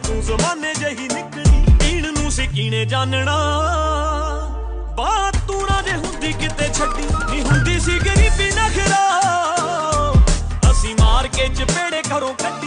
तू जमाने जही निकली पीण नू सिकीने जानना बात तू ना जे हुंदी किते छड्डी नी हुंदी सी गरीबी नखरा असी मार के चपेड़े घरों कड्डी